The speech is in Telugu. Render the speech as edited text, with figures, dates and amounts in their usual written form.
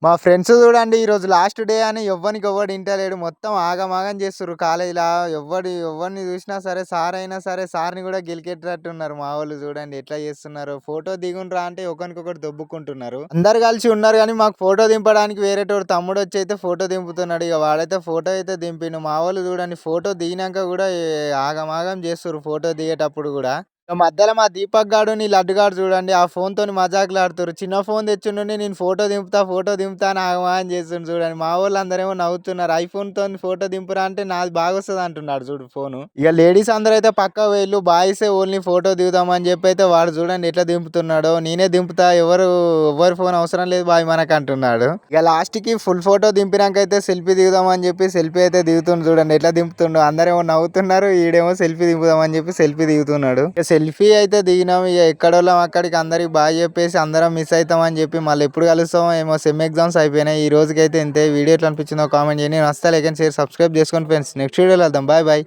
మా ఫ్రెండ్స్ చూడండి ఈరోజు లాస్ట్ డే అని ఎవ్వనికి ఎవ్వడు ఇంటలేడు. మొత్తం ఆగమాగం చేస్తుర్రు కాలేజీలా. ఎవరిని చూసినా సరే సార్ అయినా సరే సార్‌ని కూడా గెలికేటట్టున్నారు మా వోళ్ళు చూడండి ఎట్లా చేస్తున్నారో. ఫోటో దిగుండ్రా అంటే ఒకరికొకరు దొబ్బుకుంటున్నారు. అందరూ కలిసి ఉన్నారు గానీ మాకు ఫోటో దింపడానికి వేరేటోడు తమ్ముడొచ్చి అయితే ఫోటో దింపుతున్నాడు. ఇగ వాడైతే ఫోటో అయితే దింపిండు. మా వోళ్ళు చూడండి ఫోటో దిగినంక కూడా ఆగమాగం చేస్తుర్రు ఫోటో దిగేటప్పుడు కూడా. మధ్యలో మా దీపక్ గాడుని, లడ్డు గాడు చూడండి ఆ ఫోన్‌తోని మజాకులాడుతుర్రు. చిన్న ఫోన్ తెచ్చిండుండి నేను ఫోటో దింపుతా అని ఆగమాగం చేస్తుండు చూడండి. మా వోళ్ళందరేమో నవ్వుతున్నారు. ఐఫోన్‌తోని ఫోటో దింపురా అంటే నాది బాగొస్తది అంటున్నాడు చూడు ఫోను. ఇగ లేడీస్ అందరైతే పక్కకు పోయిల్లు. బాయ్సే ఓన్లీ ఫోటో దిగుదామని చెప్పైతే వాడు చూడండి ఎట్లా దింపుతున్నాడో. నేనే దింపుతా ఎవ్వరి ఫోన్ అవసరం లేదు బాయ్ మనకంటున్నాడు. ఇగ లాస్ట్‌కి ఫుల్ ఫోటో దింపినంకైతే సెల్ఫీ దిగుదామని చెప్పి సెల్ఫీ అయితే దిగుతుండు చూడండి ఎట్లా దింపుతుండో. అందరేమో నవ్వుతున్నారు. ఈడేమో సెల్ఫీ దింపుదామని చెప్పి సెల్ఫీ దిగుతున్నాడు. సెల్ఫీ అయితే దిగినాం. ఇక ఎక్కడోళ్ళం అక్కడికి అందరికి బాయ్ చెప్పేసి అందరం మిస్ అవుతామని చెప్పి మళ్ళీ ఎప్పుడు కలుస్తామో ఏమో. సెమ్ ఎగ్జామ్స్ అయిపోయినాయి. ఈ రోజుకైతే ఇంతే. వీడియో ఎట్లా అనిపించిందో కామెంట్ చేయండి. నచ్చితే లైక్ అండ్ షేర్ సబ్స్క్రైబ్ చేసుకోండి ఫ్రెండ్స్. నెక్స్ట్ వీడియోలో వెళ్దాం. Bye bye.